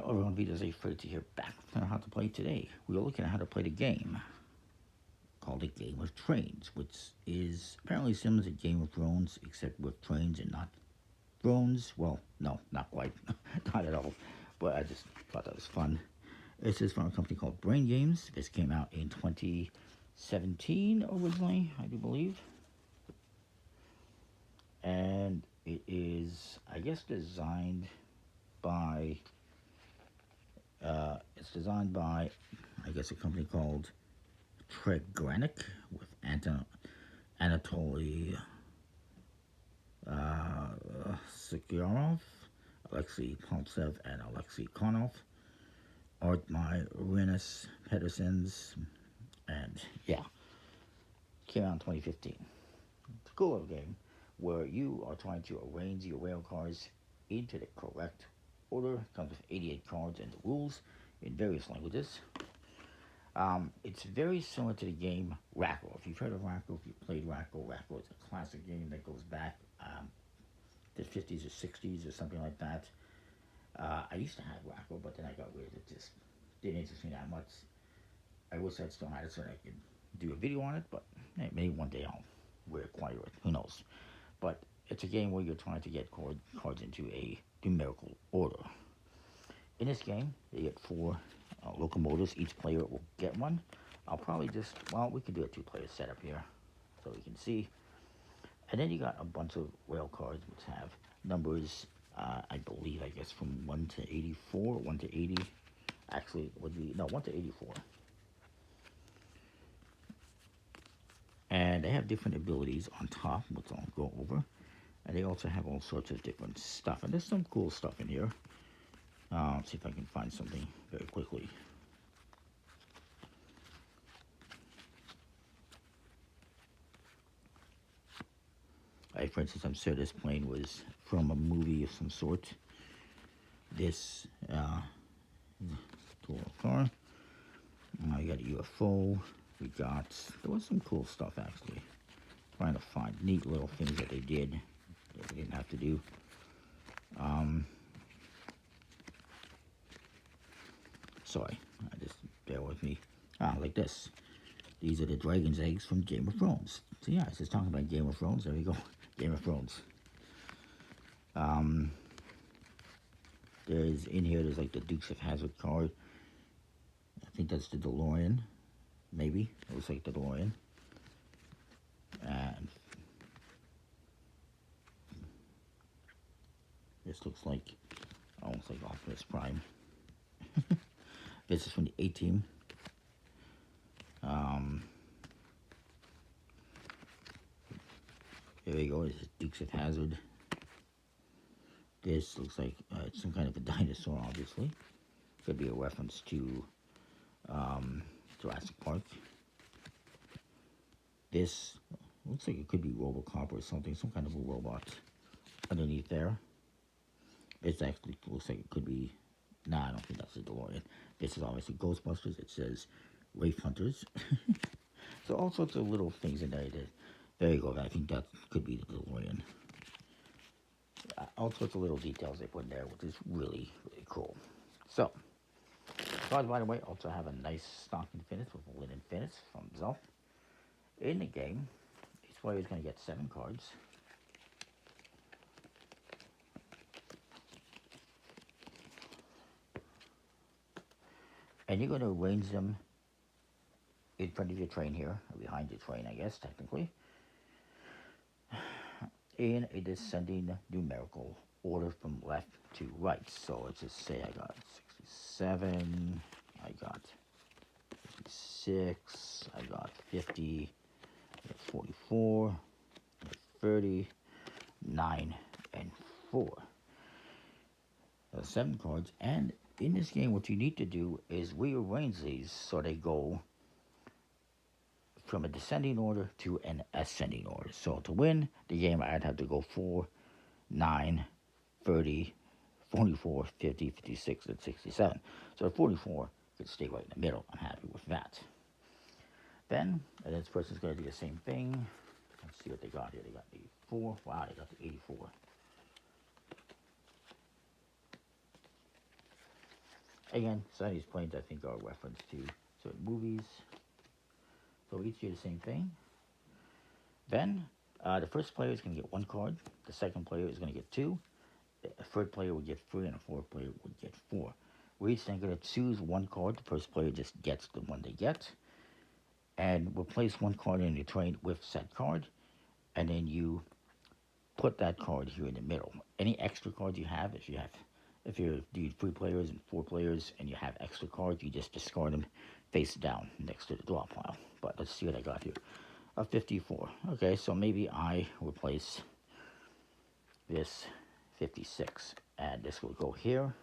Hello everyone, Vito's A30 here, back on how to play today. We are looking at how to play the game called a Game of Trains, which is apparently similar to Game of Thrones, except with trains and not drones. Well, no, not quite, not at all, but I just thought that was fun. This is from a company called Brain Games. This came out in 2017 originally, I do believe. And it is, I guess, designed by I guess, a company called Tregranic with Anatoly Sikyorov, Alexei Poltsev, and Alexei Konov. Art by Renus Pedersens, and yeah, came out in 2015. It's a cool little game where you are trying to arrange your rail cars into the correct order. It comes with 88 cards and the rules in various languages. It's very similar to the game Rackle. If you've heard of Rackle, if you've played Rackle, Rackle is a classic game that goes back the 50s or 60s or something like that. I used to have Rackle, but then I got rid of it. Just didn't interest me that much. I wish I'd still had it so that I could do a video on it, but hey, maybe one day I'll reacquire it. Who knows? But it's a game where you're trying to get cards into a numerical order. In this game, you get 4 locomotives. Each player will get one. I'll probably just, well, we can do a 2-player setup here so we can see. And then you got a bunch of rail cards which have numbers, I believe, I guess, from 1 to 84, 1 to 80. Actually, it would be, no, 1 to 84. And they have different abilities on top, which I'll go over. And they also have all sorts of different stuff. And there's some cool stuff in here. See if I can find something very quickly. For instance, I'm sure this plane was from a movie of some sort. This cool car. You got a UFO. There was some cool stuff actually. Trying to find neat little things that they did that we didn't have to do. Sorry, just bear with me. Like this. These are the dragon's eggs from Game of Thrones. So yeah, it's just talking about Game of Thrones. There we go. Game of Thrones. There's like the Dukes of Hazzard card. I think that's the DeLorean. Maybe. It looks like the DeLorean. And this looks like almost like Optimus Prime. This is from the A-Team. There we go. This is Dukes of Hazzard. This looks like it's some kind of a dinosaur, obviously. Could be a reference to Jurassic Park. This looks like it could be Robocop or something, some kind of a robot underneath there. This actually looks like it could be, nah, I don't think that's the DeLorean. This is obviously Ghostbusters. It says Wraith Hunters. So all sorts of little things in there. There you go. I think that could be the DeLorean. All sorts of little details they put in there, which is really, really cool. So, cards, by the way, also have a nice stocking finish with a linen finish from Zelf. In the game, each player is going to get 7 cards. And you're going to arrange them in front of your train here, or behind your train, I guess, technically, in a descending numerical order from left to right. So let's just say I got 67, I got 56, I got 50, I got 44, I got 30, 9, and 4. 7 cards, and in this game what you need to do is rearrange these so they go from a descending order to an ascending order. So to win the game, I'd have to go 4, 9, 30, 44, 50, 56, and 67. So 44 could stay right in the middle. I'm happy with that. Then, and this person's going to do the same thing. Let's see what they got here. They got 84. Wow, they got the 84. Again, some of these planes I think are a reference to certain movies. So each do the same thing. Then the first player is going to get 1 card. The second player is going to get 2. A third player would get 3, and a fourth player would get 4. We're each then going to choose 1 card. The first player just gets the one they get. And we'll place 1 card in the train with said card. And then you put that card here in the middle. Any extra cards you have, if you do 3 players and 4 players and you have extra cards, you just discard them face down next to the draw pile. But let's see what I got here. A 54. Okay, so maybe I replace this 56. And this will go here.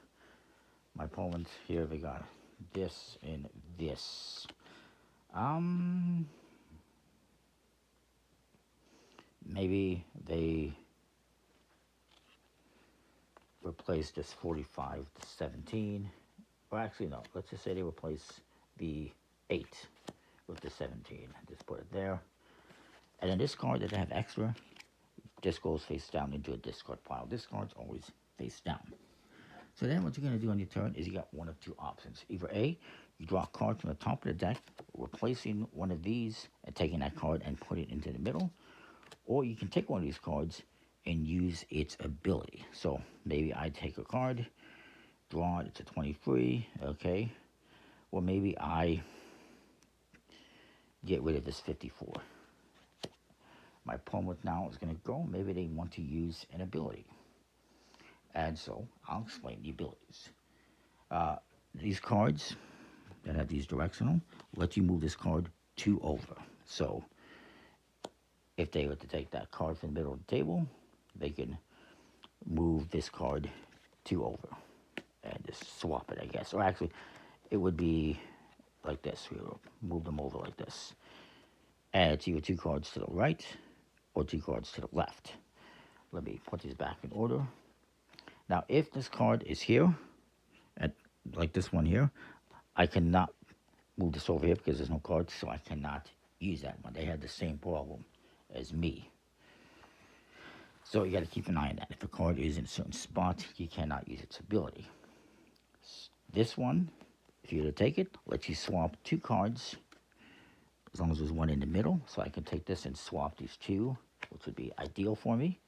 My opponents here, they got this and this. Maybe they replace this 45 to 17. Or actually, no. Let's just say they replace the 8 with the 17. Just put it there. And then this card that they have extra, just goes face down into a discard pile. This card's always face down. So then what you're going to do on your turn is you got one of 2 options. Either A, you draw a card from the top of the deck, replacing one of these and taking that card and put it into the middle. Or you can take one of these cards and use its ability. So maybe I take a card, draw it, it's a 23, okay. Or maybe I get rid of this 54. My opponent now is going to go, maybe they want to use an ability. And so I'll explain the abilities. These cards that have these directional let you move this card 2 over. So if they were to take that card from the middle of the table, they can move this card 2 over and just swap it, I guess. Or actually, it would be like this. We'll move them over like this. And it's either 2 cards to the right or 2 cards to the left. Let me put these back in order. Now, if this card is here, like this one here, I cannot move this over here because there's no cards, so I cannot use that one. They had the same problem as me. So you got to keep an eye on that. If a card is in a certain spot, you cannot use its ability. This one, if you were to take it, lets you swap 2 cards, as long as there's one in the middle. So I can take this and swap these 2, which would be ideal for me.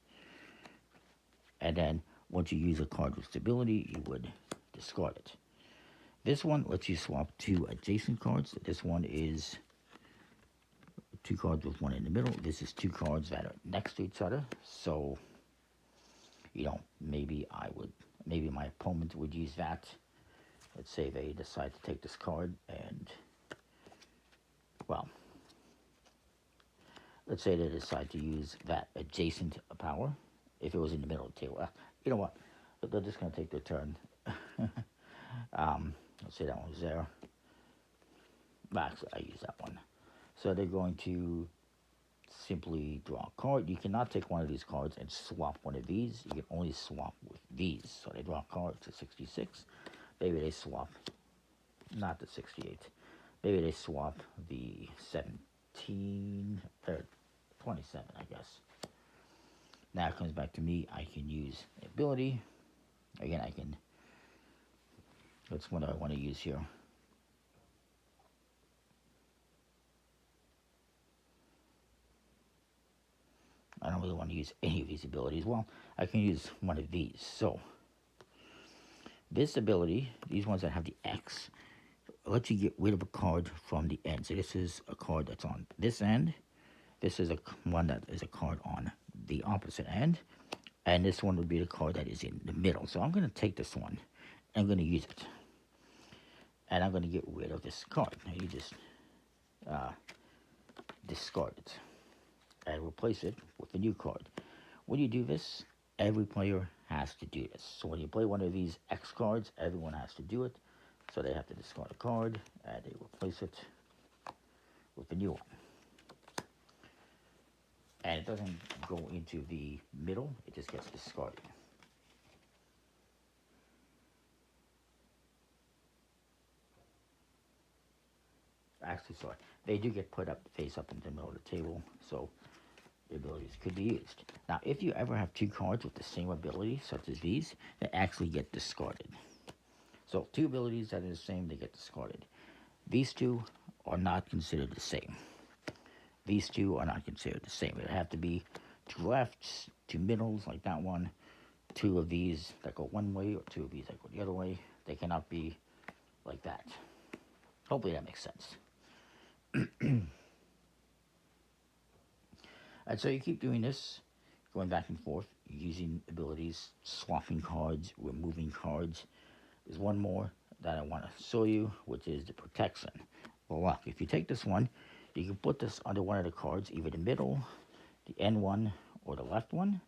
And then once you use a card with stability, you would discard it. This one lets you swap 2 adjacent cards. This one is 2 cards with 1 in the middle. This is 2 cards that are next to each other. So, maybe my opponent would use that. Let's say they decide to take this card and, let's say they decide to use that adjacent power if it was in the middle of the table. You know what? They're just going to take their turn. Let's say that one was there. Actually, I use that one. So they're going to simply draw a card. You cannot take one of these cards and swap one of these. You can only swap with these. So they draw a card to 66. Maybe they swap, not the 68. Maybe they swap the 17, or 27, I guess. Now it comes back to me. I can use ability. Again, that's what I want to use here. I don't really want to use any of these abilities. Well, I can use one of these. So, this ability, these ones that have the X, lets you get rid of a card from the end. So this is a card that's on this end. This is one that is a card on the opposite end. And this one would be the card that is in the middle. So I'm going to take this one. I'm going to use it. And I'm going to get rid of this card. Now you just discard it. And replace it with a new card. When you do this, every player has to do this. So when you play one of these X cards, everyone has to do it. So they have to discard a card, and they replace it with a new one. And it doesn't go into the middle, it just gets discarded. Actually, sorry, they do get put up face up in the middle of the table, so the abilities could be used. Now, if you ever have 2 cards with the same ability, such as these, they actually get discarded. So two abilities that are the same, they get discarded. These two are not considered the same. These two are not considered the same. It have to be two lefts, two middles, like that one, two of these that go one way, or two of these that go the other way. They cannot be like that. Hopefully that makes sense. And so you keep doing this, going back and forth, using abilities, swapping cards, removing cards. There's one more that I want to show you, which is the protection. Well, look, if you take this one, you can put this under one of the cards, either the middle, the end one, or the left one.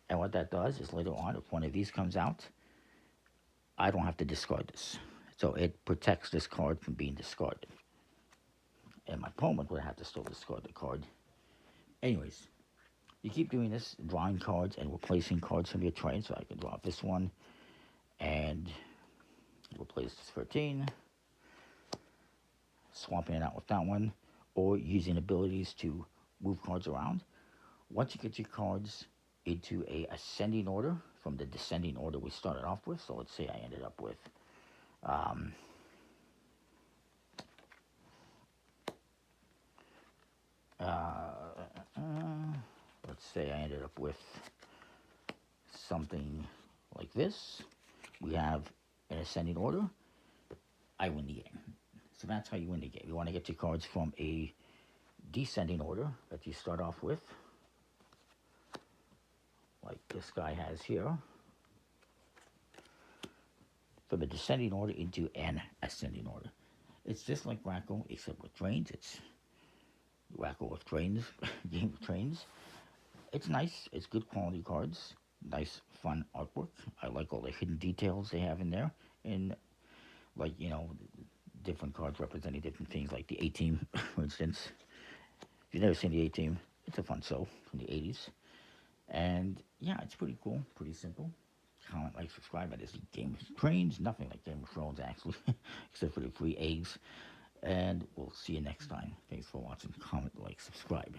And what that does is later on, if one of these comes out, I don't have to discard this. So it protects this card from being discarded. And my opponent would have to still discard the card. Anyways, you keep doing this, drawing cards and replacing cards from your trade. So I can draw this one and replace this 13, swapping it out with that one, or using abilities to move cards around. Once you get your cards into a ascending order from the descending order we started off with, so let's say I ended up with let's say I ended up with something like this. We have an ascending order. I win the game. So that's how you win the game. You want to get your cards from a descending order that you start off with, like this guy has here, from a descending order into an ascending order. It's just like Racco, except with trains. It's Racco with trains, game of trains. It's nice. It's good quality cards. Nice, fun artwork. I like all the hidden details they have in there. And, like, you know, different cards representing different things, like the A-Team, for instance. If you've never seen the A-Team, it's a fun show from the 80s. And, yeah, it's pretty cool, pretty simple. Comment, like, subscribe. It is Game of Trains. Nothing like Game of Thrones, actually, except for the free eggs. And we'll see you next time. Thanks for watching. Comment, like, subscribe.